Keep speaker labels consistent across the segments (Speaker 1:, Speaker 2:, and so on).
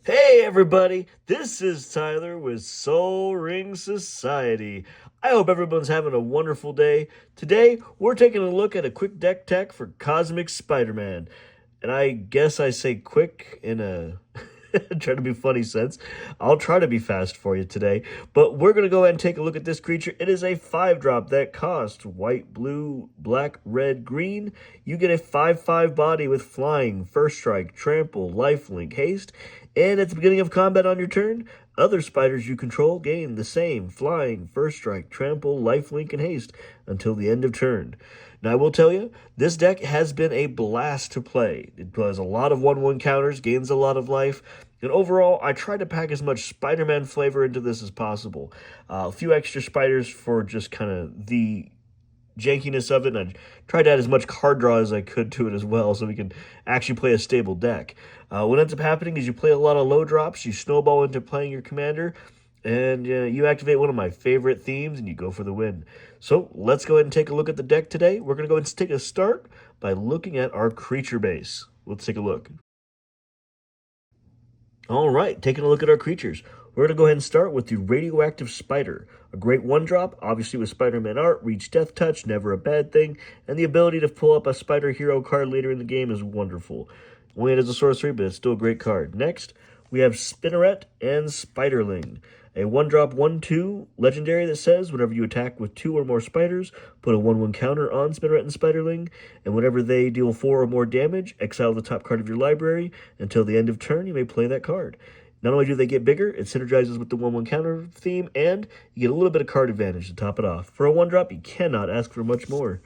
Speaker 1: Hey everybody, this is Tyler with Soul Ring Society. I hope everyone's having a wonderful day. Today, we're taking a look at a quick deck tech for Cosmic Spider-Man. And I guess I say quick in a trying to be funny sense. I'll try to be fast for you today, but we're going to go ahead and take a look at this creature. It is a 5-drop that costs white, blue, black, red, green. You get a 5/5 body with flying, first strike, trample, lifelink, haste, and at the beginning of combat on your turn, other spiders you control gain the same flying, first strike, trample, lifelink, and haste until the end of turn. Now, I will tell you, this deck has been a blast to play. It does a lot of 1/1 counters, gains a lot of life, and overall, I tried to pack as much Spider-Man flavor into this as possible. A few extra spiders for just kind of the jankiness of it, and I tried to add as much card draw as I could to it as well so we can actually play a stable deck. What ends up happening is you play a lot of low drops, you snowball into playing your commander, and you activate one of my favorite themes and you go for the win. So let's go ahead and take a look at the deck today. We're going to go ahead and take a start by looking at our creature base. Let's take a look. All right, taking a look at our creatures. We're going to go ahead and start with the Radioactive Spider. A great one-drop, obviously with Spider-Man art, reach Death Touch, never a bad thing, and the ability to pull up a Spider Hero card later in the game is wonderful. Only it is a sorcery, but it's still a great card. Next, we have Spinneret and Spiderling. A one-drop 1/2 legendary that says whenever you attack with 2 or more spiders, put a 1/1 counter on Spinneret and Spiderling, and whenever they deal 4 or more damage, exile the top card of your library. Until the end of turn, you may play that card. Not only do they get bigger, it synergizes with the 1/1 counter theme, and you get a little bit of card advantage to top it off. For a one-drop, you cannot ask for much more.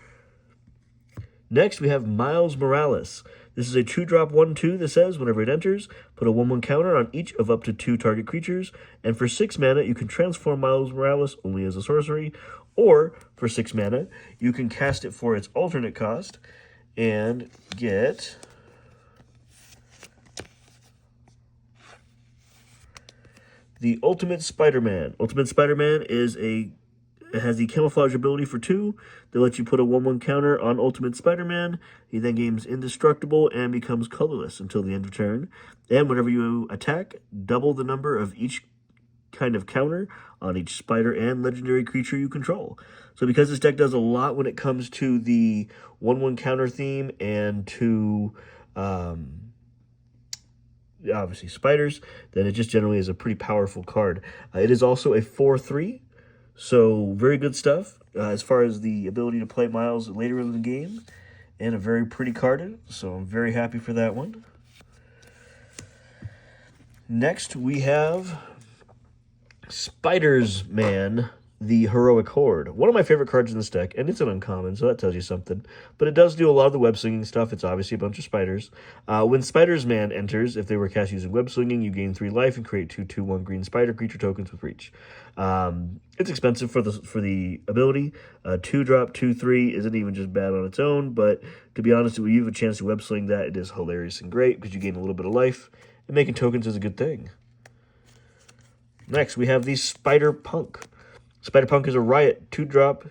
Speaker 1: Next, we have Miles Morales. This is a 2-drop 1/2 that says whenever it enters, put a 1/1 counter on each of up to 2 target creatures, and for 6 mana, you can transform Miles Morales only as a sorcery, or for 6 mana, you can cast it for its alternate cost and get the Ultimate Spider-Man. Ultimate Spider-Man it has the camouflage ability for 2 that lets you put a 1/1 counter on Ultimate Spider-Man. He then gains indestructible and becomes colorless until the end of turn. And whenever you attack, double the number of each kind of counter on each spider and legendary creature you control. So because this deck does a lot when it comes to the 1/1 counter theme and to obviously spiders, then it just generally is a pretty powerful card. It is also a 4/3. So very good stuff as far as the ability to play Miles later in the game, and a very pretty card, so I'm very happy for that one. Next, we have Spiders-Man, the Heroic Horde. One of my favorite cards in this deck, and it's an uncommon, so that tells you something. But it does do a lot of the web slinging stuff. It's obviously a bunch of spiders. When Spiders-Man enters, if they were cast using web slinging, you gain 3 life and create 2/2/1 green spider creature tokens with reach. It's expensive for the ability. 2-drop 2/3 isn't even just bad on its own, but to be honest, when you have a chance to web sling that, it is hilarious and great because you gain a little bit of life, and making tokens is a good thing. Next, we have the Spider-Punk. Spider-Punk is a Riot 2-drop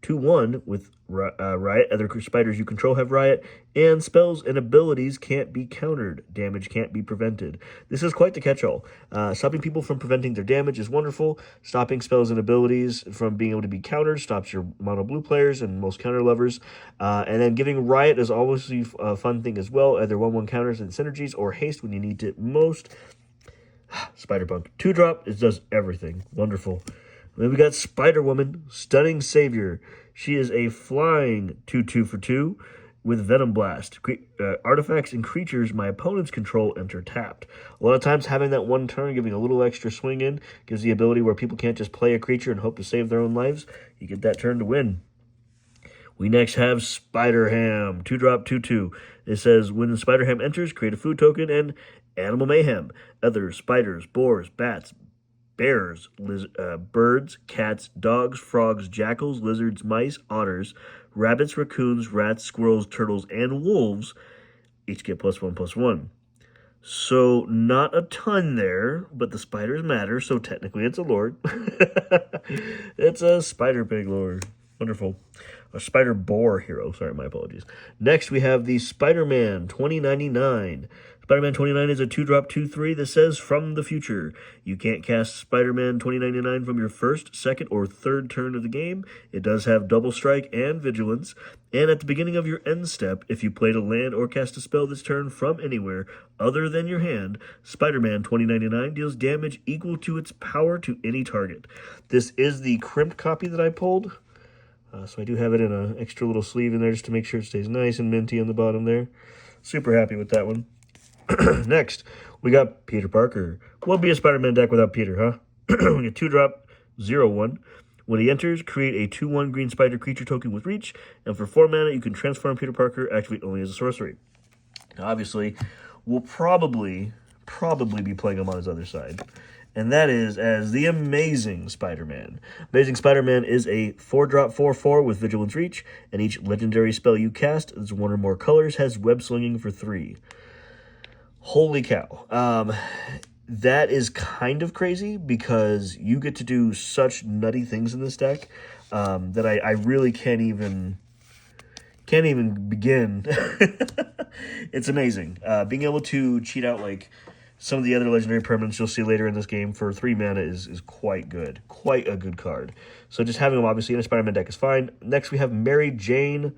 Speaker 1: 2/1 with Riot. Other spiders you control have Riot, and spells and abilities can't be countered. Damage can't be prevented. This is quite the catch-all. Stopping people from preventing their damage is wonderful. Stopping spells and abilities from being able to be countered stops your mono blue players and most counter lovers. And then giving Riot is always a fun thing as well. Either 1/1 counters and synergies or haste when you need it most. Spider-Punk. 2-drop, it does everything. Wonderful. Then we got Spider-Woman, Stunning Savior. She is a flying 2/2 for 2 with Venom Blast. Artifacts and creatures my opponents control enter tapped. A lot of times having that one turn, giving a little extra swing in, gives the ability where people can't just play a creature and hope to save their own lives. You get that turn to win. We next have Spider-Ham, 2-drop 2/2. It says, when Spider-Ham enters, create a food token and Animal Mayhem. Other spiders, boars, bats, bears, birds, cats, dogs, frogs, jackals, lizards, mice, otters, rabbits, raccoons, rats, squirrels, turtles, and wolves each get +1/+1. So not a ton there, but the spiders matter, so technically it's a lord. It's a spider pig lord. Wonderful. A spider boar hero. Sorry, my apologies. Next, we have the Spider-Man 2099. Spider-Man 29 is a 2-drop 2/3 that says from the future. You can't cast Spider-Man 2099 from your first, second, or third turn of the game. It does have double strike and vigilance. And at the beginning of your end step, if you played a land or cast a spell this turn from anywhere other than your hand, Spider-Man 2099 deals damage equal to its power to any target. This is the crimped copy that I pulled. So I do have it in an extra little sleeve in there just to make sure it stays nice and minty on the bottom there. Super happy with that one. Next, we got Peter Parker. Won't be a Spider-Man deck without Peter, huh? We get 2-drop 0/1. When he enters, create a 2/1 green spider creature token with reach, and for 4 mana, you can transform Peter Parker, activate only as a sorcery. Now, obviously, we'll probably be playing him on his other side, and that is as the Amazing Spider-Man. Amazing Spider-Man is a 4-drop 4/4 with Vigilance Reach, and each legendary spell you cast that's 1 or more colors has web slinging for 3. Holy cow. That is kind of crazy because you get to do such nutty things in this deck that I really can't even begin. It's amazing. Being able to cheat out like some of the other legendary permanents you'll see later in this game for 3 mana is quite good. Quite a good card. So just having them obviously in a Spider-Man deck is fine. Next we have Mary Jane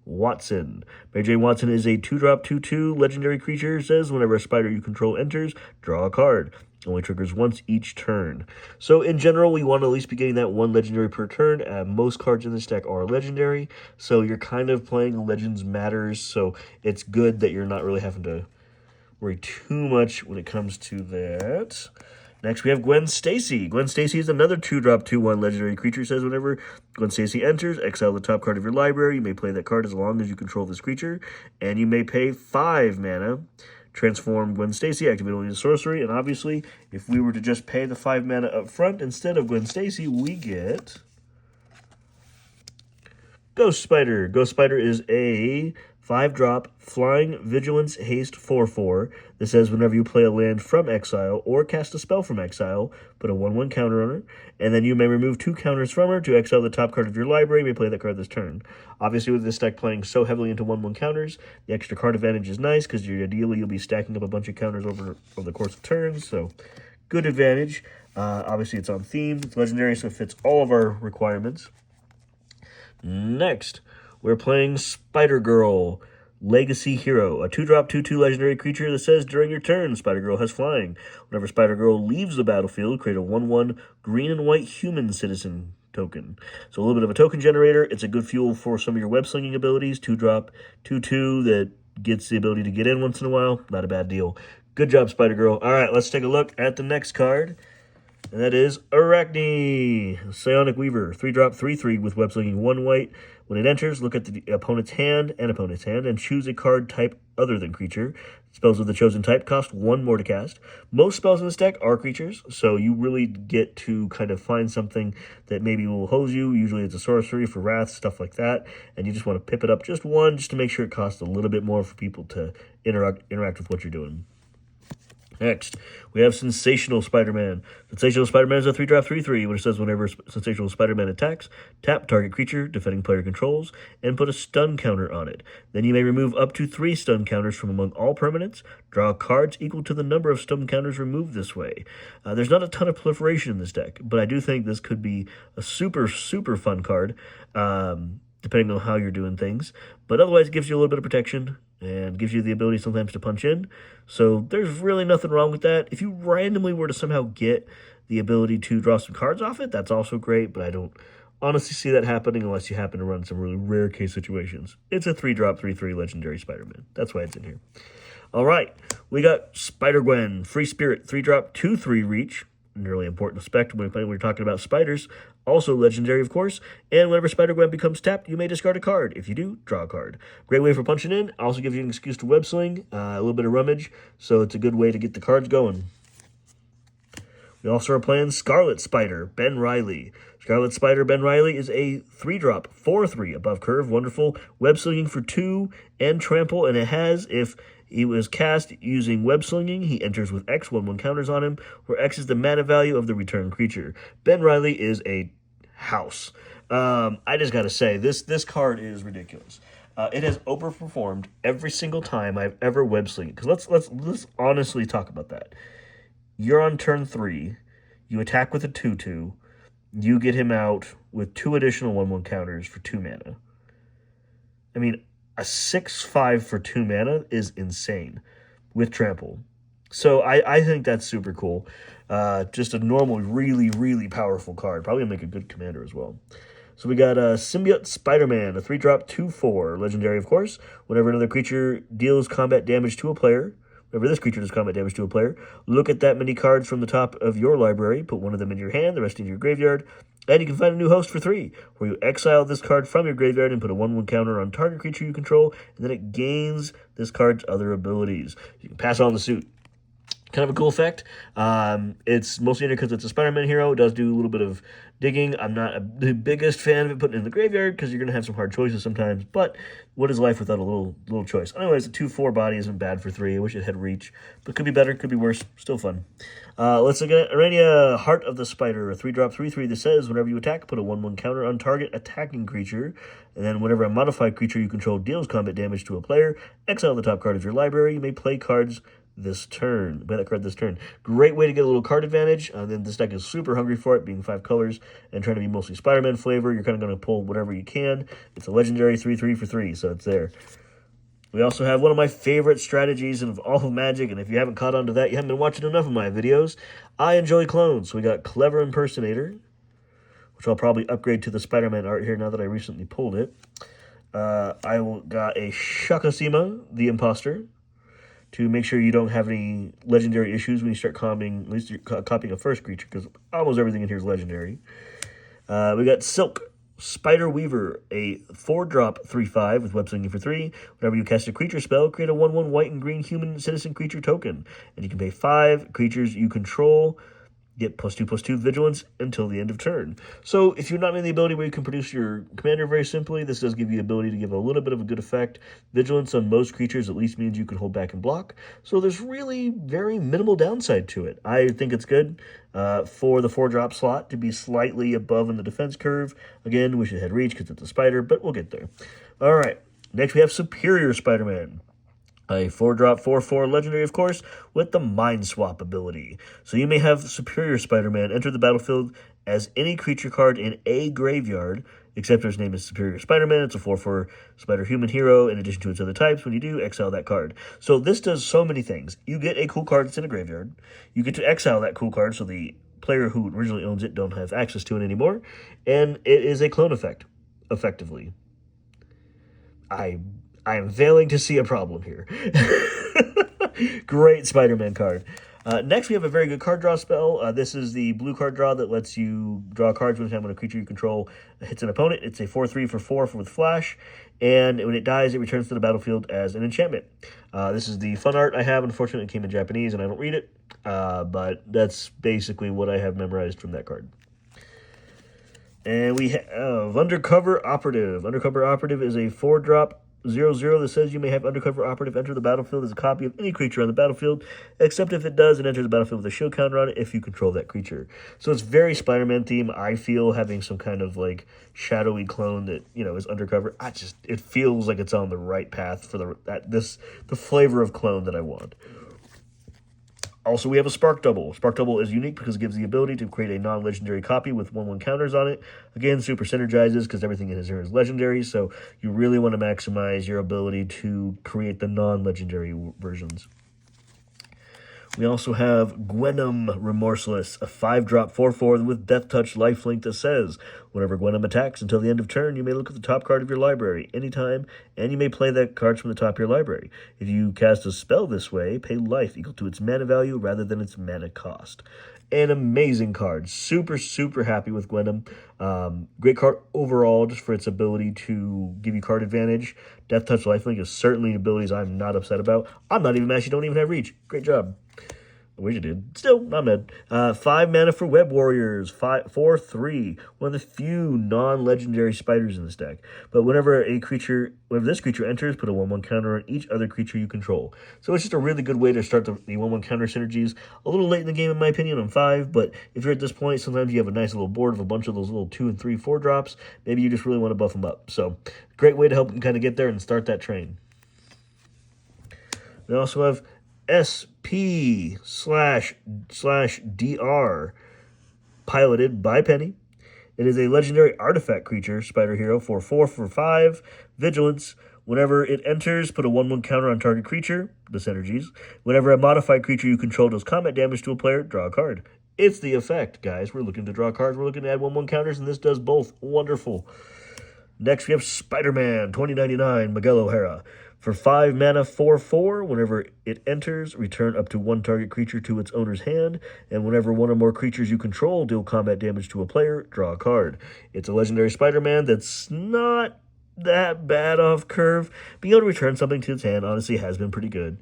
Speaker 1: Watson. Mary Jane Watson is a 2-drop 2/2 legendary creature. Says whenever a spider you control enters, draw a card. Only triggers once each turn. So in general, we want to at least be getting that 1 legendary per turn. Most cards in this deck are legendary, so you're kind of playing Legends Matters, so it's good that you're not really having to worry too much when it comes to that. Next, we have Gwen Stacy. Gwen Stacy is another 2-drop 2/1 legendary creature. Says whenever Gwen Stacy enters, exile the top card of your library. You may play that card as long as you control this creature, and you may pay 5 mana. Transform Gwen Stacy, activate only as sorcery, and obviously, if we were to just pay the 5 mana up front instead of Gwen Stacy, we get Ghost Spider. Ghost Spider is a 5-drop flying vigilance haste 4/4 that says whenever you play a land from exile or cast a spell from exile, put a 1/1 counter on her, and then you may remove 2 counters from her to exile the top card of your library. You may play that card this turn. Obviously, with this deck playing so heavily into 1/1 counters, the extra card advantage is nice because ideally you'll be stacking up a bunch of counters over the course of turns. So, good advantage. Obviously, it's on theme. It's legendary, so it fits all of our requirements. Next, we're playing Spider-Girl, Legacy Hero, a 2-drop 2/2 legendary creature that says during your turn, Spider-Girl has flying. Whenever Spider-Girl leaves the battlefield, create a 1/1 green and white human citizen token. So a little bit of a token generator. It's a good fuel for some of your web slinging abilities. 2-drop 2/2 that gets the ability to get in once in a while. Not a bad deal. Good job, Spider-Girl. All right, let's take a look at the next card. And that is Arachne, Psionic Weaver, 3-drop 3/3 with web slinging 1 white. When it enters, look at the opponent's hand and choose a card type other than creature. Spells of the chosen type cost 1 more to cast. Most spells in this deck are creatures, so you really get to kind of find something that maybe will hose you. Usually it's a sorcery for wrath, stuff like that, and you just want to pip it up just 1 just to make sure it costs a little bit more for people to interact with what you're doing. Next, we have Sensational Spider-Man. Sensational Spider-Man is a 3-drop 3/3, which says whenever Sensational Spider-Man attacks, tap target creature defending player controls, and put a stun counter on it. Then you may remove up to 3 stun counters from among all permanents. Draw cards equal to the number of stun counters removed this way. There's not a ton of proliferation in this deck, but I do think this could be a super, super fun card, depending on how you're doing things. But otherwise, it gives you a little bit of protection and gives you the ability sometimes to punch in. So there's really nothing wrong with that. If you randomly were to somehow get the ability to draw some cards off it, that's also great, but I don't honestly see that happening unless you happen to run some really rare case situations. It's a 3-drop 3/3 legendary Spider-Man. That's why it's in here. All right, we got Spider-Gwen, Free Spirit, 3-drop 2/3 reach. An really important aspect when we're talking about spiders. Also legendary, of course. And whenever Spider-Gwen becomes tapped, you may discard a card. If you do, draw a card. Great way for punching in. Also gives you an excuse to web sling, a little bit of rummage. So it's a good way to get the cards going. We also are playing Scarlet Spider, Ben Riley. Scarlet Spider, Ben Riley is a 3-drop 4/3 above curve. Wonderful. Web slinging for 2 and trample. And it has, if he was cast using web slinging, he enters with X, 1/1 counters on him, where X is the mana value of the return creature. Ben Riley is a house. I just gotta say, this card is ridiculous. It has overperformed every single time I've ever web slinged. Because let's honestly talk about that. You're on turn 3. You attack with a 2/2. You get him out with 2 additional 1/1 counters for 2 mana. I mean, a 6/5 for 2 mana is insane with trample. So I think that's super cool. Just a normal, really, really powerful card. Probably make a good commander as well. So we got Symbiote Spider-Man, a 3-drop 2/4, legendary, of course. Whenever another creature deals combat damage to a player, whenever this creature does combat damage to a player, look at that many cards from the top of your library, put one of them in your hand, the rest in your graveyard, and you can find a new host for 3, where you exile this card from your graveyard and put a 1/1 counter on target creature you control, and then it gains this card's other abilities. You can pass on the suit. Kind of a cool effect. It's mostly in because it's a Spider-Man hero. It does do a little bit of digging. I'm not the biggest fan of it putting it in the graveyard because you're going to have some hard choices sometimes. But what is life without a little choice? Anyways, a 2/4 body isn't bad for 3. I wish it had reach, but could be better, could be worse. Still fun. Let's look at Arania, Heart of the Spider, a 3-drop 3/3 that says whenever you attack, put a 1/1 counter on target attacking creature, and then whenever a modified creature you control deals combat damage to a player, exile the top card of your library. You may play cards this turn. Play that card this turn. Great way to get a little card advantage. Then this deck is super hungry for it, being 5 colors and trying to be mostly Spider-Man flavor. You're kind of going to pull whatever you can. It's a legendary 3/3 for 3, so it's there. We also have one of my favorite strategies of all of Magic, and if you haven't caught on to that, you haven't been watching enough of my videos. I enjoy clones. So we got Clever Impersonator, which I'll probably upgrade to the Spider-Man art here now that I recently pulled it. I got a Shakasima, the Imposter, to make sure you don't have any legendary issues when you start copying, at least you're copying a first creature, because almost everything in here is legendary. We got Silk Spider Weaver, a 4-drop 3/5 with web slinging for 3. Whenever you cast a creature spell, create a 1/1 white and green human citizen creature token. And you can pay 5 creatures you control, get +2/+2 vigilance until the end of turn. So if you're not in the ability where you can produce your commander very simply, this does give you the ability to give a little bit of a good effect. Vigilance on most creatures at least means you can hold back and block. So there's really very minimal downside to it. I think it's good for the 4-drop slot to be slightly above in the defense curve. Again, wish it had reach because it's a spider, but we'll get there. All right, next we have Superior Spider-Man. A 4-drop 4/4 legendary, of course, with the Mind Swap ability. So you may have Superior Spider-Man enter the battlefield as any creature card in a graveyard, except his name is Superior Spider-Man. It's a 4/4 Spider-Human hero in addition to its other types. When you do, exile that card. So this does so many things. You get a cool card that's in a graveyard. You get to exile that cool card so the player who originally owns it don't have access to it anymore. And it is a clone effect, effectively. I am failing to see a problem here. Great Spider-Man card. Next, we have a very good card draw spell. This is the blue card draw that lets you draw cards when a creature you control hits an opponent. It's a 4/3 for 4 with flash, and when it dies, it returns to the battlefield as an enchantment. This is the fun art I have. Unfortunately, it came in Japanese, and I don't read it, but that's basically what I have memorized from that card. And we have Undercover Operative. Undercover Operative is a 4-drop 0/0 that says you may have Undercover Operative enter the battlefield as a copy of any creature on the battlefield, except if it does, it enters the battlefield with a shield counter on it if you control that creature. So it's very Spider-Man theme. I feel having some kind of like shadowy clone that, you know, is undercover. It feels like it's on the right path for the flavor of clone that I want. Also, we have a Spark Double. Spark Double is unique because it gives the ability to create a non-legendary copy with 1/1 counters on it. Again, super synergizes because everything in here is legendary, so you really want to maximize your ability to create the non-legendary versions. We also have Gwenom Remorseless, a 5-drop 4/4 with Death Touch lifelink that says, whenever Gwenom attacks until the end of turn, you may look at the top card of your library anytime, and you may play that card from the top of your library. If you cast a spell this way, pay life equal to its mana value rather than its mana cost. An amazing card. Super, super happy with Gwenom. Great card overall just for its ability to give you card advantage. Death Touch lifelink is certainly abilities I'm not upset about. I'm not even mad she don't even have reach. Great job. I wish it did. Still, not bad. 5 mana for Web Warriors. 4/3. One of the few non-legendary spiders in this deck. But whenever this creature enters, put a 1/1 counter on each other creature you control. So it's just a really good way to start the 1/1 counter synergies. A little late in the game, in my opinion, on 5. But if you're at this point, sometimes you have a nice little board of a bunch of those little 2 and 3, 4 drops. Maybe you just really want to buff them up. So great way to help them kind of get there and start that train. We also have SP//DR, piloted by Penny. It is a legendary artifact creature, Spider Hero, for 4/5, Vigilance. Whenever it enters, put a 1/1 counter on target creature, the synergies. Whenever a modified creature you control does combat damage to a player, draw a card. It's the effect, guys. We're looking to draw cards. We're looking to add 1/1 counters, and this does both. Wonderful. Next, we have Spider-Man, 2099, Miguel O'Hara. For 5 mana, 4/4, whenever it enters, return up to 1 target creature to its owner's hand, and whenever one or more creatures you control deal combat damage to a player, draw a card. It's a legendary Spider-Man that's not that bad off curve. Being able to return something to its hand, honestly, has been pretty good.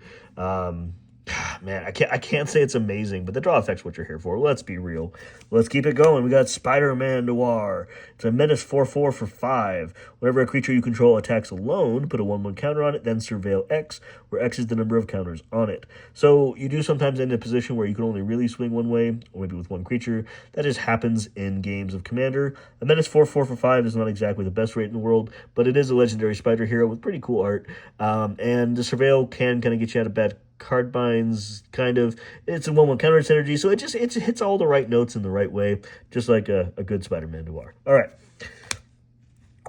Speaker 1: Man, I can't say it's amazing, but the draw effect's what you're here for. Let's be real. Let's keep it going. We got Spider-Man Noir. It's a menace 4/4 for 5. Whenever a creature you control attacks alone, put a 1/1 counter on it, then surveil X, where X is the number of counters on it. So you do sometimes end in a position where you can only really swing one way, or maybe with one creature. That just happens in games of Commander. A menace 4/4 for 5 is not exactly the best rate in the world, but it is a legendary spider hero with pretty cool art. And the surveil can kind of get you out of bad card binds, kind of. It's a 1/1 counter synergy, so it hits all the right notes in the right way, just like a good Spider-Man Noir. All right.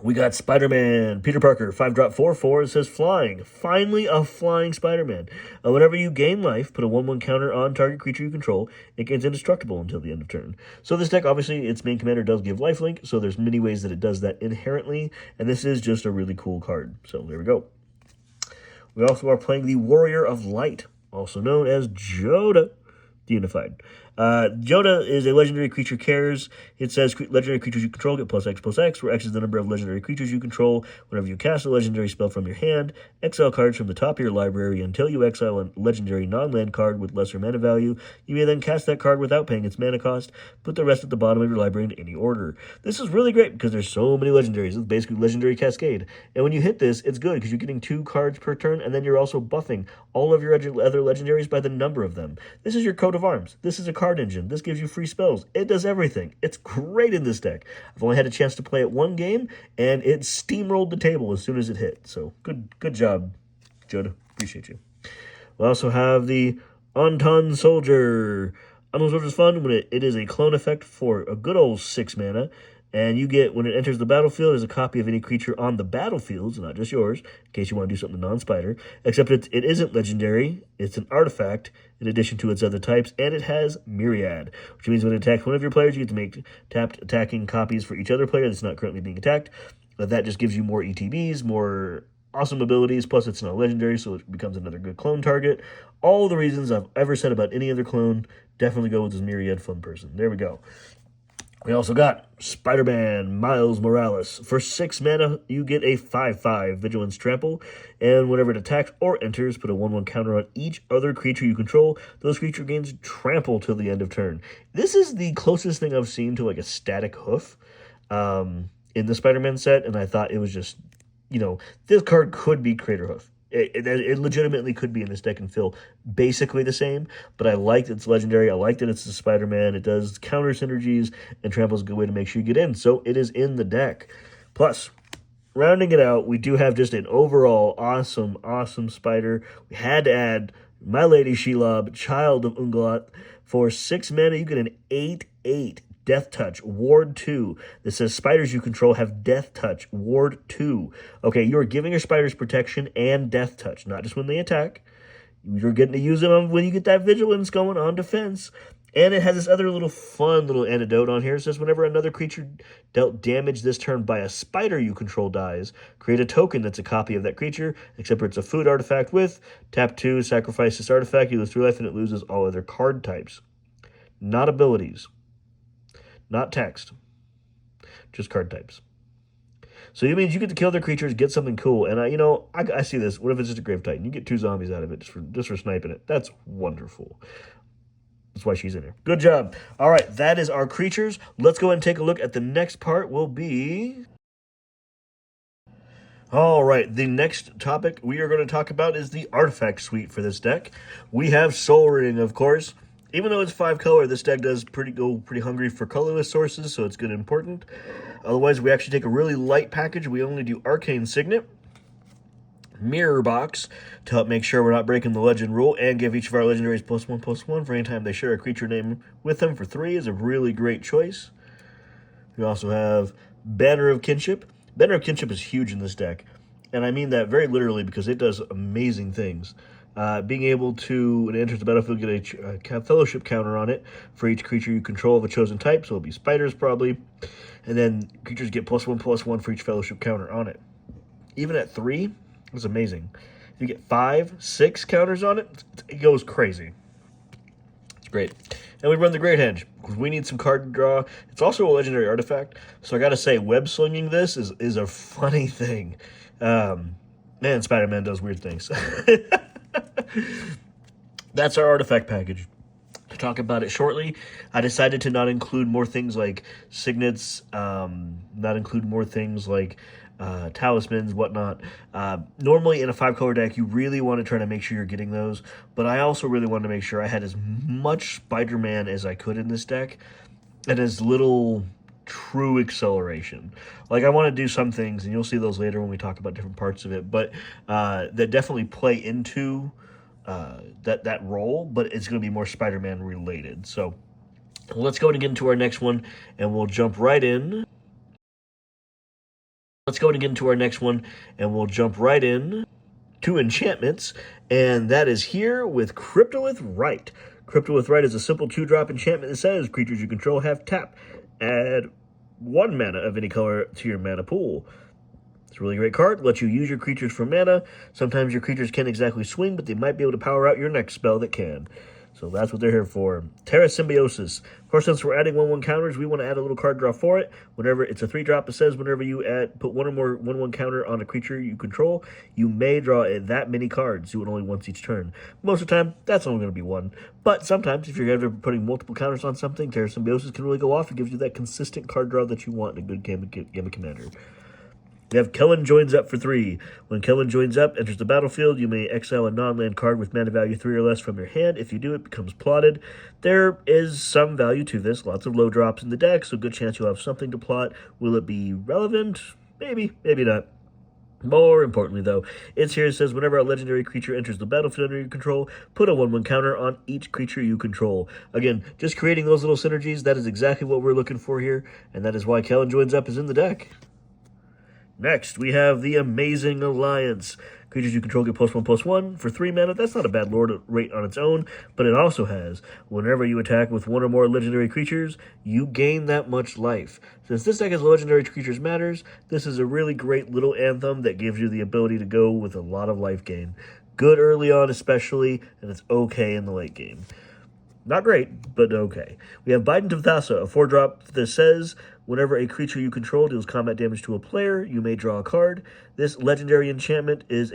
Speaker 1: We got Spider-Man, Peter Parker, 5-drop 4/4. It says flying. Finally, a flying Spider-Man. Whenever you gain life, put a 1/1 counter on target creature you control. It gains indestructible until the end of turn. So this deck, obviously, its main commander does give lifelink, so there's many ways that it does that inherently, and this is just a really cool card. So there we go. We also are playing the Warrior of Light, also known as Joda, the Unified. Joda is a legendary creature cares. It says legendary creatures you control get +X/+X, where X is the number of legendary creatures you control. Whenever you cast a legendary spell from your hand, exile cards from the top of your library until you exile a legendary non-land card with lesser mana value. You may then cast that card without paying its mana cost. Put the rest at the bottom of your library in any order. This is really great because there's so many legendaries. It's basically legendary cascade. And when you hit this, it's good because you're getting 2 cards per turn, and then you're also buffing all of your other legendaries by the number of them. This is your coat of arms. This is a card engine. This gives you free spells. It does everything. It's great in this deck. I've only had a chance to play it one game, and it steamrolled the table as soon as it hit. So good job, Joda. Appreciate you. We also have the Anton Soldier. Anton Soldier is fun when it is a clone effect for a good old 6 mana. And you get, when it enters the battlefield, is a copy of any creature on the battlefield, not just yours, in case you want to do something non-spider. Except it isn't legendary. It's an artifact in addition to its other types, and it has Myriad, which means when it attacks one of your players, you get to make tapped attacking copies for each other player that's not currently being attacked. But that just gives you more ETBs, more awesome abilities, plus it's not legendary, so it becomes another good clone target. All the reasons I've ever said about any other clone, definitely go with this Myriad fun person. There we go. We also got Spider-Man Miles Morales. For 6 mana, you get a 5/5 Vigilance Trample, and whenever it attacks or enters, put a 1/1 counter on each other creature you control. Those creature gains Trample till the end of turn. This is the closest thing I've seen to like a static hoof in the Spider-Man set, and I thought it was just, this card could be Crater Hoof. It legitimately could be in this deck and feel basically the same, but I like that it's legendary. I like that it's the Spider-Man. It does counter synergies, and Trample is a good way to make sure you get in, so it is in the deck. Plus, rounding it out, we do have just an overall awesome spider. We had to add My Lady Shelob, Child of Ungoliant. For 6 mana, you get an 8/8 Death Touch, Ward 2. This says spiders you control have Death Touch, Ward 2. Okay, you're giving your spiders protection and Death Touch, not just when they attack. You're getting to use them when you get that Vigilance going on defense. And it has this other fun little antidote on here. It says whenever another creature dealt damage this turn by a spider you control dies, create a token that's a copy of that creature, except for it's a food artifact with tap 2, sacrifice this artifact, you lose 3 life, and it loses all other card types. Not abilities. Not text. Just card types. So it means you get to kill their creatures, get something cool. And I see this. What if it's just a Grave Titan? You get 2 zombies out of it just for sniping it. That's wonderful. That's why she's in here. Good job. All right, that is our creatures. Let's go and take a look at the next part will be... All right, the next topic we are going to talk about is the artifact suite for this deck. We have Soul Ring, of course. Even though it's 5 color, this deck does go pretty hungry for colorless sources, so it's good and important. Otherwise, we actually take a really light package. We only do Arcane Signet, Mirror Box to help make sure we're not breaking the legend rule, and give each of our legendaries +1/+1 for any time they share a creature name with them for 3 is a really great choice. We also have Banner of Kinship. Banner of Kinship is huge in this deck, and I mean that very literally because it does amazing things. Being able to, when it enters the battlefield, get a fellowship counter on it for each creature you control of a chosen type, so it'll be spiders probably, and then creatures get +1/+1 for each fellowship counter on it. Even at 3, it's amazing. If you get 5, 6 counters on it, it goes crazy. It's great. And we run the Great Hedge, because we need some card draw. It's also a legendary artifact, so I gotta say, web slinging this is a funny thing. Man, Spider-Man does weird things. That's our artifact package. To talk about it shortly, I decided to not include more things like signets, not include more things like talismans, whatnot. Normally in a 5-color deck, you really want to try to make sure you're getting those, but I also really wanted to make sure I had as much Spider-Man as I could in this deck, and as little true acceleration. Like, I want to do some things, and you'll see those later when we talk about different parts of it, but that definitely play into that role, but it's going to be more Spider-Man related. So let's go and get into our next one, and we'll jump right in. Let's go and get into our next one, and we'll jump right in to enchantments, and that is here with Cryptolith Rite. Cryptolith Rite is a simple 2-drop enchantment that says creatures you control have tap. Add 1 mana of any color to your mana pool. It's a really great card. Lets you use your creatures for mana. Sometimes your creatures can't exactly swing, but they might be able to power out your next spell that can. So that's what they're here for. Terra Symbiosis. Of course, since we're adding 1/1 counters, we want to add a little card draw for it. Whenever it's a 3-drop, it says whenever you put 1 or more 1/1 counter on a creature you control, you may draw that many cards. Do it only once each turn. Most of the time, that's only going to be 1. But sometimes, if you're ever putting multiple counters on something, Terra Symbiosis can really go off. It gives you that consistent card draw that you want in a good game of Commander. We have Kellen Joins Up for 3. When Kellen Joins Up enters the battlefield, you may exile a non-land card with mana value 3 or less from your hand. If you do, it becomes plotted. There is some value to this. Lots of low drops in the deck, so good chance you'll have something to plot. Will it be relevant? Maybe, maybe not. More importantly, though, it's here. It says, whenever a legendary creature enters the battlefield under your control, put a 1/1 counter on each creature you control. Again, just creating those little synergies, that is exactly what we're looking for here, and that is why Kellen Joins Up is in the deck. Next, we have the Amazing Alliance. Creatures you control get +1/+1 for 3 mana. That's not a bad lord rate on its own, but it also has, whenever you attack with 1 or more legendary creatures, you gain that much life. Since this deck has legendary creatures matters, this is a really great little anthem that gives you the ability to go with a lot of life gain. Good early on especially, and it's okay in the late game. Not great, but okay. We have Bident of Thassa, a 4-drop that says, whenever a creature you control deals combat damage to a player, you may draw a card. This legendary enchantment is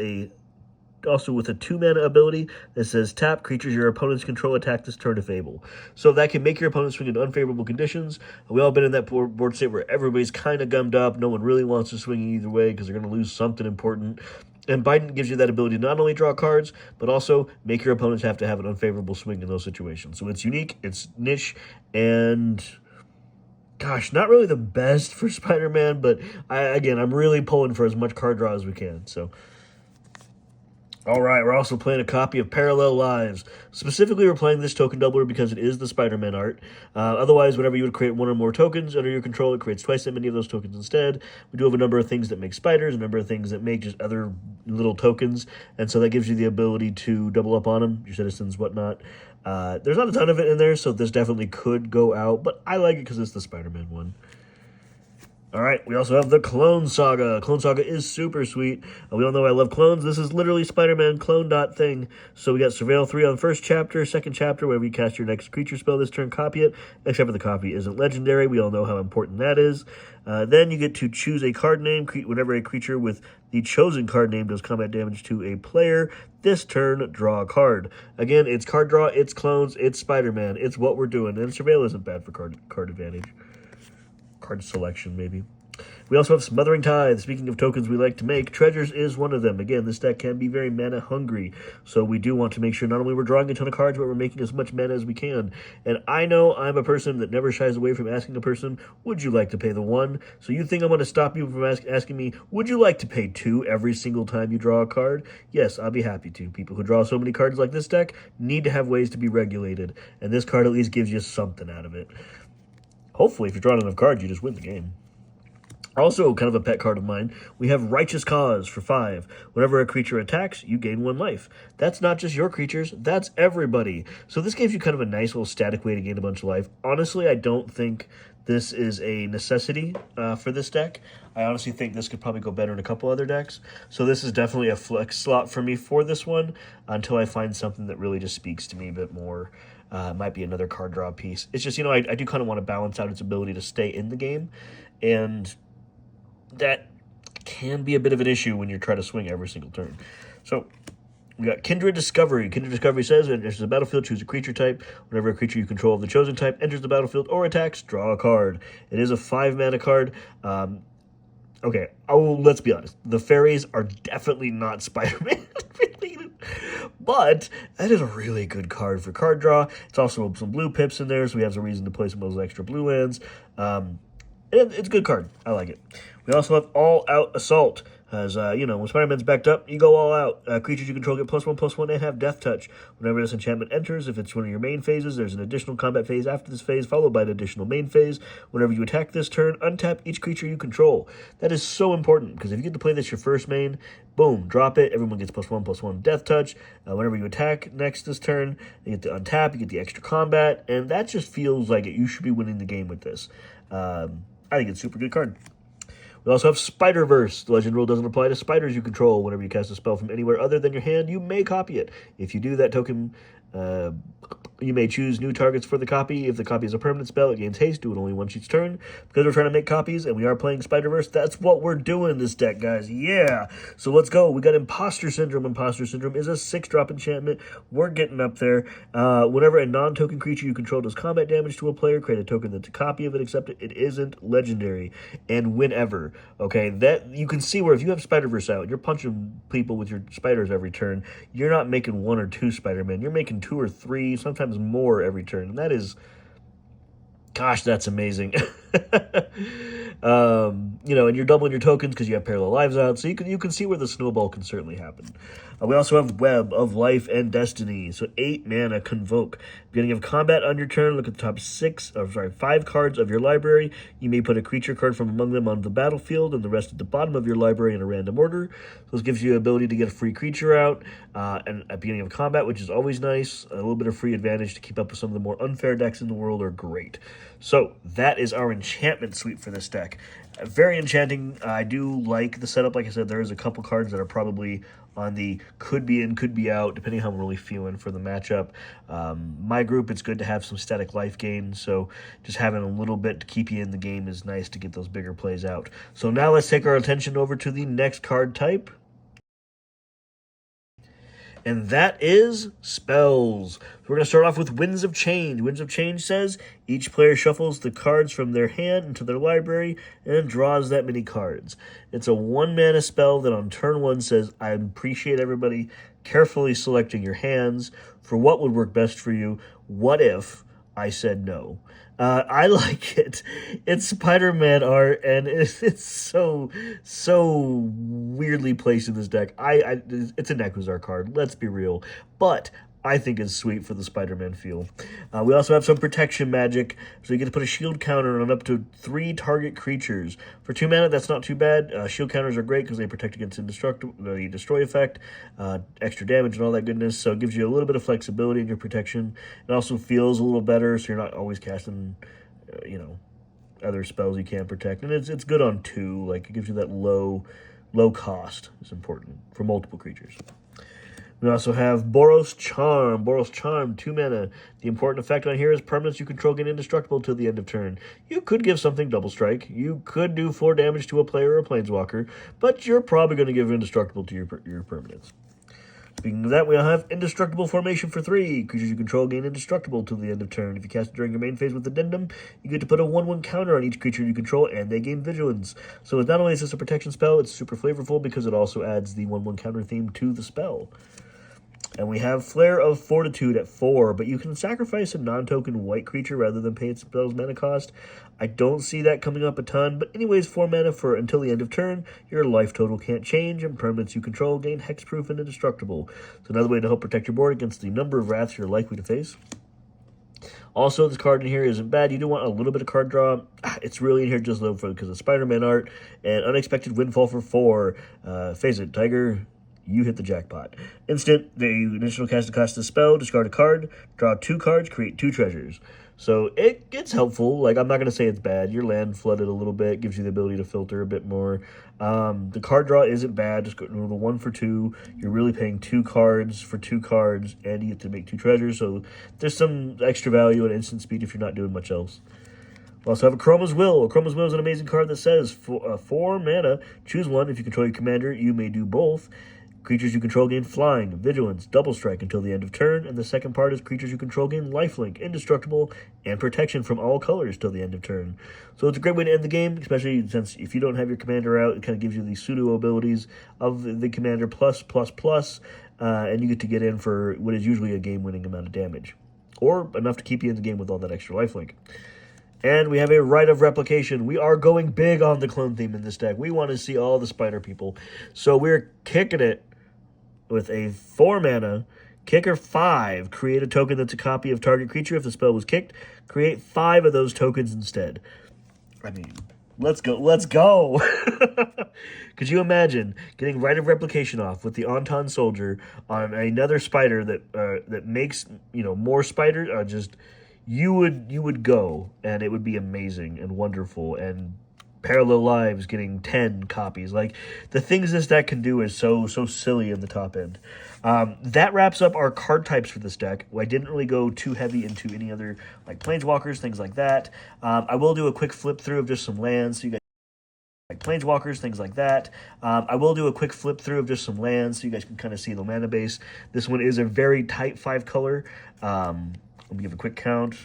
Speaker 1: also with a 2-mana ability that says, tap creatures your opponents control attack this turn if able. So that can make your opponent swing in unfavorable conditions. We've all been in that board state where everybody's kind of gummed up. No one really wants to swing either way because they're going to lose something important. And Bident gives you that ability to not only draw cards, but also make your opponents have to have an unfavorable swing in those situations. So it's unique, it's niche, and gosh, not really the best for Spider-Man, but I'm really pulling for as much card draw as we can. So, all right, we're also playing a copy of Parallel Lives. Specifically, we're playing this token doubler because it is the Spider-Man art. Otherwise, whenever you would create 1 or more tokens under your control, it creates twice that many of those tokens instead. We do have a number of things that make spiders, a number of things that make just other little tokens, and so that gives you the ability to double up on them, your citizens, whatnot. There's not a ton of it in there, so this definitely could go out, but I like it because it's the Spider-Man one. All right, we also have the Clone Saga. Clone Saga is super sweet. We all know I love clones. This is literally Spider-Man clone dot thing. So we got Surveil 3 on first chapter, second chapter, whenever you cast your next creature spell this turn, copy it, except for the copy isn't legendary. We all know how important that is. Then you get to choose a card name. Whenever a creature with the chosen card name does combat damage to a player, this turn, draw a card. Again, it's card draw, it's clones, it's Spider-Man. It's what we're doing. And Surveil isn't bad for card advantage. Card selection, maybe. We also have Smothering Tithe. Speaking of tokens we like to make, Treasures is one of them. Again, this deck can be very mana hungry, so we do want to make sure not only we're drawing a ton of cards, but we're making as much mana as we can. And I know I'm a person that never shies away from asking a person, would you like to pay the 1? So you think I'm going to stop you from asking me, would you like to pay 2 every single time you draw a card? Yes, I'll be happy to. People who draw so many cards like this deck need to have ways to be regulated, and this card at least gives you something out of it. Hopefully, if you're drawing enough cards, you just win the game. Also, kind of a pet card of mine, we have Righteous Cause for 5. Whenever a creature attacks, you gain 1 life. That's not just your creatures, that's everybody. So this gives you kind of a nice little static way to gain a bunch of life. Honestly, I don't think this is a necessity for this deck. I honestly think this could probably go better in a couple other decks. So this is definitely a flex slot for me for this one until I find something that really just speaks to me a bit more. Might be another card draw piece. It's just, I do kind of want to balance out its ability to stay in the game, and that can be a bit of an issue when you're trying to swing every single turn. So we got Kindred Discovery. Kindred Discovery says, when it enters the battlefield, choose a creature type. Whenever a creature you control of the chosen type enters the battlefield or attacks, draw a card. It is a 5-mana card. Okay, let's be honest. The fairies are definitely not Spider-Man related, but that is a really good card for card draw. It's also some blue pips in there, so we have some reason to play some of those extra blue lands. It's a good card. I like it. We also have All Out Assault. As, when Spider-Man's backed up, you go all out. Creatures you control get +1/+1 and have Death Touch. Whenever this enchantment enters, if it's one of your main phases, there's an additional combat phase after this phase, followed by an additional main phase. Whenever you attack this turn, untap each creature you control. That is so important, because if you get to play this your first main, boom, drop it. Everyone gets +1/+1 Death Touch. Whenever you attack next this turn, you get to untap, you get the extra combat, and that just feels like you should be winning the game with this. I think it's a super good card. We also have Spider-Verse. The legend rule doesn't apply to spiders you control. Whenever you cast a spell from anywhere other than your hand, you may copy it. If you do, that token, you may choose new targets for the copy. If the copy is a permanent spell, it gains haste. Do it only once each turn. Because we're trying to make copies and we are playing Spider-Verse, that's what we're doing in this deck, guys. Yeah! So let's go. We got Imposter Syndrome. Imposter Syndrome is a 6-drop enchantment. We're getting up there. Whenever a non-token creature you control does combat damage to a player, create a token that's a copy of it, except it isn't legendary. And whenever, okay, that you can see where if you have Spider-Verse out, you're punching people with your spiders every turn, you're not making 1 or 2 Spider-Man. You're making 2 or 3, sometimes more every turn. And that is, gosh, that's amazing. And you're doubling your tokens because you have Parallel Lives out, so you can see where the snowball can certainly happen. We also have Web of Life and Destiny. So 8 mana Convoke. Beginning of combat on your turn, look at the top 5 cards of your library. You may put a creature card from among them on the battlefield and the rest at the bottom of your library in a random order. So this gives you the ability to get a free creature out and at beginning of combat, which is always nice. A little bit of free advantage to keep up with some of the more unfair decks in the world are great. So that is our enchantment suite for this deck. Very enchanting. I do like the setup. Like I said, there is a couple cards that are probably on the could be in, could be out, depending how I'm really feeling for the matchup. My group, it's good to have some static life gain, so just having a little bit to keep you in the game is nice to get those bigger plays out. So now let's take our attention over to the next card type, and that is spells. We're going to start off with Winds of Change. Winds of Change says each player shuffles the cards from their hand into their library and draws that many cards. It's a 1-mana spell that on turn 1 says, I appreciate everybody carefully selecting your hands for what would work best for you. What if I said no? I like it. It's Spider-Man art, and it's so weirdly placed in this deck. It's a Nekuzar card, let's be real. But I think it's sweet for the Spider-Man feel. We also have some protection magic, so you get to put a shield counter on up to 3 target creatures. For 2 mana, that's not too bad. Shield counters are great because they protect against the destroy effect, extra damage and all that goodness, so it gives you a little bit of flexibility in your protection. It also feels a little better, so you're not always casting, other spells you can't protect, and it's good on 2. Like, it gives you that low cost. It's important for multiple creatures. We also have Boros Charm. Boros Charm, 2 mana. The important effect on here is permanents you control get indestructible till the end of turn. You could give something double strike. You could do 4 damage to a player or a planeswalker, but you're probably going to give indestructible to your permanents. Speaking of that, we have Indestructible Formation for 3. Creatures you control gain indestructible till the end of turn. If you cast it during your main phase with Addendum, you get to put a 1/1 counter on each creature you control, and they gain Vigilance. So not only is this a protection spell, it's super flavorful because it also adds the 1/1 counter theme to the spell. And we have Flare of Fortitude at 4, but you can sacrifice a non-token white creature rather than pay its spell's mana cost. I don't see that coming up a ton, but anyways, 4 mana for until the end of turn. Your life total can't change, and permanents you control gain hexproof and indestructible. So another way to help protect your board against the number of wraths you're likely to face. Also, this card in here isn't bad. You do want a little bit of card draw. It's really in here just low for because of Spider-Man art and Unexpected Windfall for 4. Face it, Tiger. You hit the jackpot. Instant, the initial cast the cost of the spell, discard a card, draw 2 cards, create 2 treasures. So it's helpful. Like, I'm not going to say it's bad. Your land flooded a little bit, gives you the ability to filter a bit more. The card draw isn't bad. Just go to the 1 for 2. You're really paying 2 cards for 2 cards, and you get to make 2 treasures. So there's some extra value and instant speed if you're not doing much else. We also have a Chroma's Will. A Chroma's Will is an amazing card that says, for 4 mana, choose one. If you control your commander, you may do both. Creatures you control gain Flying, Vigilance, Double Strike until the end of turn, and the second part is creatures you control gain Lifelink, Indestructible, and Protection from all colors till the end of turn. So it's a great way to end the game, especially since if you don't have your commander out, it kind of gives you these pseudo abilities of the commander plus, and you get to get in for what is usually a game-winning amount of damage, or enough to keep you in the game with all that extra lifelink. And we have a Rite of Replication. We are going big on the clone theme in this deck. We want to see all the spider people. So we're kicking it with a 4 mana, kicker 5. Create a token that's a copy of target creature. If the spell was kicked, create 5 of those tokens instead. I mean, let's go. Could you imagine getting Rite of Replication off with the Anton Soldier on another spider that makes, more spiders? Just you would go, and it would be amazing and wonderful. And Parallel Lives getting 10 copies. Like, the things this deck can do is so silly in the top end. That wraps up our card types for this deck. I didn't really go too heavy into any other, like, Planeswalkers, things like that. I will do a quick flip through of just some lands so you guys Planeswalkers, things like that. I will do a quick flip through of just some lands so you guys can kind of see the mana base. This one is a very tight 5-color. Let me give a quick count.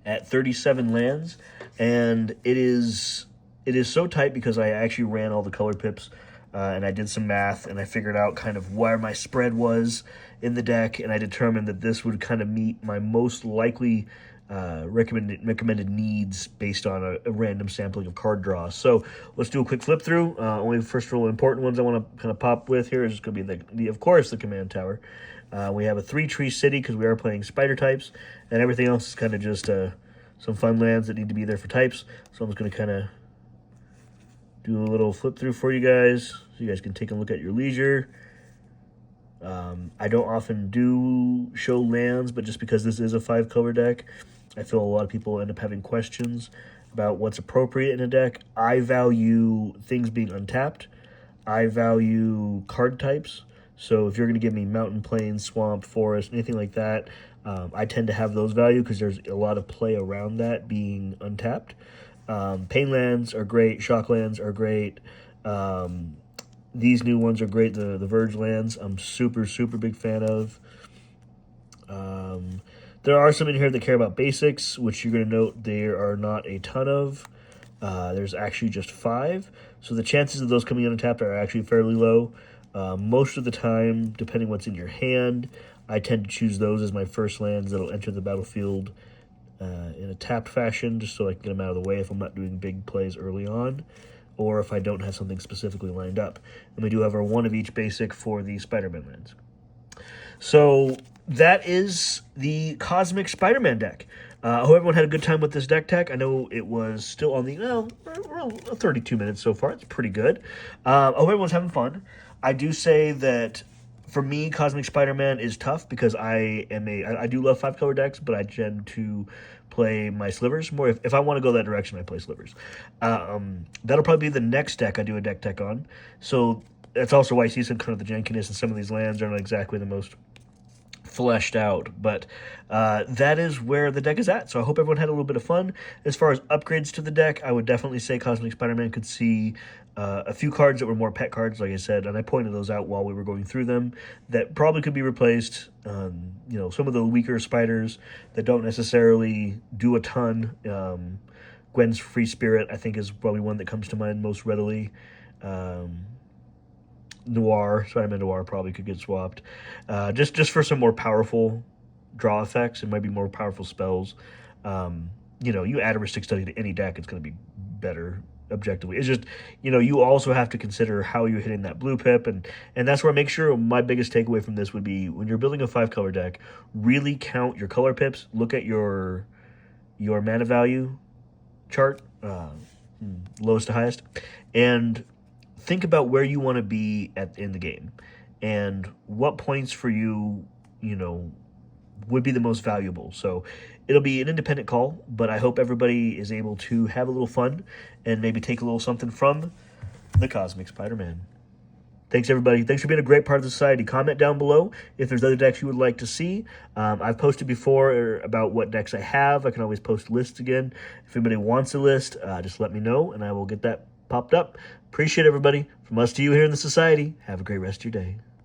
Speaker 1: At 37 lands, and it is so tight because I actually ran all the color pips, and I did some math, and I figured out kind of where my spread was in the deck, and I determined that this would kind of meet my most likely recommended needs based on a random sampling of card draws. So let's do a quick flip through. Only the first real important ones I want to kind of pop with here is going to be of course the command tower. We have a 3-tree city because we are playing spider types, and everything else is kind of just some fun lands that need to be there for types. So I'm just going to kind of do a little flip through for you guys so you guys can take a look at your leisure. I don't often do show lands, but just because this is a 5-color deck, I feel a lot of people end up having questions about what's appropriate in a deck. I value things being untapped. I value card types. So if you're going to give me mountain, plain, swamp, forest, anything like that, I tend to have those value because there's a lot of play around that being untapped. Pain lands are great. Shock lands are great. These new ones are great. The Verge lands I'm super big fan of. There are some in here that care about basics, which you're going to note there are not a ton of. There's actually just 5. So the chances of those coming untapped are actually fairly low. Most of the time, depending what's in your hand, I tend to choose those as my first lands that'll enter the battlefield in a tapped fashion, just so I can get them out of the way if I'm not doing big plays early on, or if I don't have something specifically lined up. And we do have our 1 of each basic for the Spider-Man lands. So that is the Cosmic Spider-Man deck. I hope everyone had a good time with this deck tech. I know it was still on the, we're 32 minutes so far. It's pretty good. I hope everyone's having fun. I do say that For me, Cosmic Spider-Man is tough because I do love 5 color decks, but I tend to play my slivers more. If I want to go that direction, I play slivers. That'll probably be the next deck I do a deck tech on. So that's also why I see some kind of the jankiness, and some of these lands are not exactly the most fleshed out, but that is where the deck is at. So I hope everyone had a little bit of fun. As far as upgrades to the deck, I would definitely say Cosmic Spider-Man could see a few cards that were more pet cards, like I said, and I pointed those out while we were going through them, that probably could be replaced. Some of the weaker spiders that don't necessarily do a ton. Gwen's Free Spirit, I think, is probably one that comes to mind most readily. Noir, Spider-Man Noir probably could get swapped. Just for some more powerful draw effects and maybe more powerful spells. You add a Mystic Study to any deck, it's going to be better objectively. It's just, you also have to consider how you're hitting that blue pip, and that's where I make sure my biggest takeaway from this would be when you're building a 5 color deck, really count your color pips, look at your mana value chart, lowest to highest, and think about where you want to be in the game and what points for you, would be the most valuable. So it'll be an independent call, but I hope everybody is able to have a little fun and maybe take a little something from the Cosmic Spider-Man. Thanks, everybody. Thanks for being a great part of the society. Comment down below if there's other decks you would like to see. I've posted before about what decks I have. I can always post lists again. If anybody wants a list, just let me know, and I will get that popped up. Appreciate everybody. From us to you here in the society, have a great rest of your day.